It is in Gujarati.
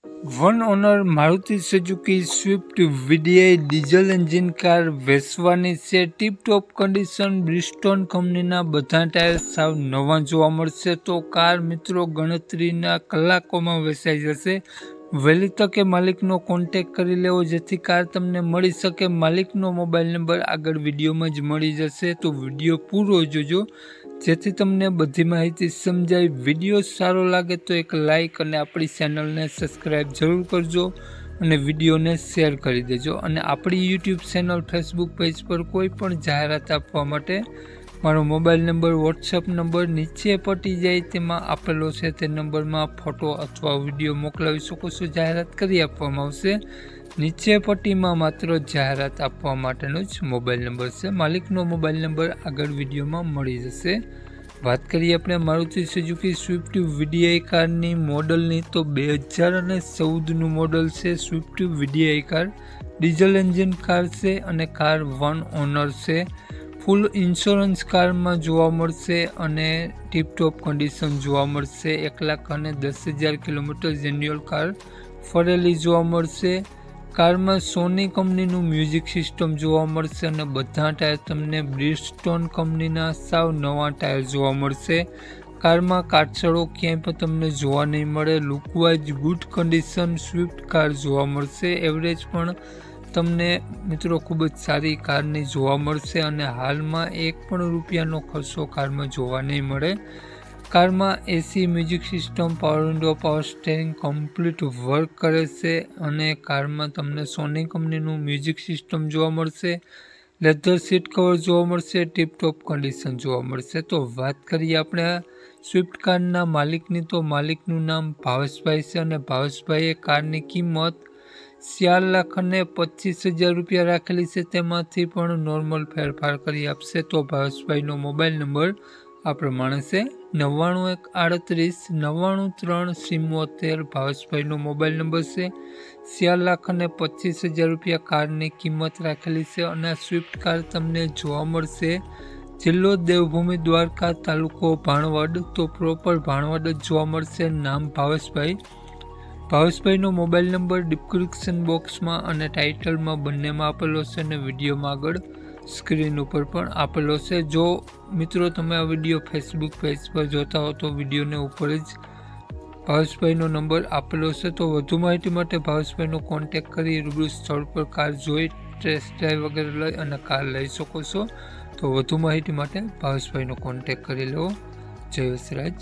One honour Maruti Suzuki Swift VDI diesel engine car વેચવાની છે. ટીપ-ટોપ કન્ડિશન, બ્રિસ્ટોન કંપનીના બધા ટાયર સાવ નવા જોવા મળશે. તો કાર મિત્રો ગણતરીના કલાકોમાં વેચાઈ જશે. વહેલી તકે માલિકનો કોન્ટેક કરી લેવો જેથી કાર તમને મળી શકે. માલિકનો મોબાઈલ નંબર આગળ વિડીયોમાં જ મળી જશે, તો વિડીયો પૂરો જોજો જેથી તમને બધી માહિતી સમજાય. વિડીયો સારો લાગે તો એક લાઇક અને આપણી ચેનલને સબસ્ક્રાઈબ જરૂર કરજો અને વિડીયોને શેર કરી દેજો. અને આપણી યુટ્યુબ ચેનલ, ફેસબુક પેજ પર કોઈ પણ જાહેરાત આપવા માટે મારો મોબાઈલ નંબર, વોટ્સઅપ નંબર નીચે પટી જાય તેમાં આપેલો છે. તે નંબરમાં ફોટો અથવા વિડીયો મોકલાવી શકો છો. જાહેરાત કરી આપવામાં આવશે. નીચે પટ્ટીમાં માત્ર જાહેરાત આપવા માટેનો જ મોબાઈલ નંબર છે. માલિકનો મોબાઈલ નંબર આગળ વિડીયોમાં મળી જશે. વાત કરીએ આપણે મારુતિ સુઝુકી સ્વિફ્ટ વીડીઆઈ કારની મોડલની, તો 2014નું મોડલ છે. Swift VDI car diesel engine car છે અને કાર વન ઓનર છે. ફૂલ ઇન્સ્યોરન્સ કારમાં જોવા મળશે અને ટીપ-ટોપ કન્ડિશન જોવા મળશે. 1,10,000 કિલોમીટર જેન્યુઅલ કાર ફરેલી જોવા મળશે. કારમાં સોની કંપનીનું મ્યુઝિક સિસ્ટમ જોવા મળશે અને બધા ટાયર તમને બ્રિસ્ટોન કંપનીના સાવ નવા ટાયર જોવા મળશે. કારમાં કાટછડો ક્યાંય પણ તમને જોવા નહીં મળે. Lookwise good condition Swift car જોવા મળશે. એવરેજ પણ તમને મિત્રો ખૂબ જ સારી કારની જોવા મળશે અને હાલમાં એક પણ રૂપિયાનો ખર્ચો કારમાં જોવા નહીં મળે. કારમાં A C, music system, power window, power steering complete work કરે છે અને કારમાં તમને સોની કંપનીનું મ્યુઝિક સિસ્ટમ જોવા મળશે. લેધર સીટ કવર જોવા મળશે. ટીપ-ટોપ કન્ડિશન જોવા મળશે. તો વાત કરીએ આપણે સ્વિફ્ટ કારના માલિકની, તો માલિકનું નામ ભાવેશભાઈ છે અને ભાવેશભાઈએ કારની કિંમત 4,25,000 રૂપિયા રાખેલી છે. તેમાંથી પણ નોર્મલ ફેરફાર કરી આપશે. તો ભાવેશભાઈનો મોબાઈલ નંબર આ પ્રમાણે છે: 9138399374. ભાવેશભાઈનો મોબાઈલ નંબર છે. 4,25,000 રૂપિયા કારની કિંમત રાખેલી છે અને આ સ્વિફ્ટ કાર તમને જોવા મળશે. જિલ્લો દેવભૂમિ દ્વારકા, તાલુકો ભાણવડ, તો પ્રોપર ભાણવડ જ જોવા મળશે. નામ ભાવેશભાઈ. ભાવેશભાઈનો મોબાઈલ નંબર ડિસ્ક્રિપ્શન બોક્સમાં અને ટાઇટલમાં બંનેમાં આપેલો છે અને વિડીયોમાં આગળ સ્ક્રીન ઉપર પણ આપેલો છે. જો મિત્રો તમે આ વિડીયો ફેસબુક પેજ પર જોતા હો તો વિડીયોને ઉપર જ ભાવેશભાઈનો નંબર આપેલો છે. તો વધુ માહિતી માટે ભાવેશભાઈનો કોન્ટેક કરી રૂબરૂ સ્થળ પર કાર જોઈ, ટેસ્ટ ડ્રાઈવ વગેરે લઈ અને કાર લઈ શકો છો. તો વધુ માહિતી માટે ભાવેશભાઈનો કોન્ટેક કરી લેવો. જય વસરાજ.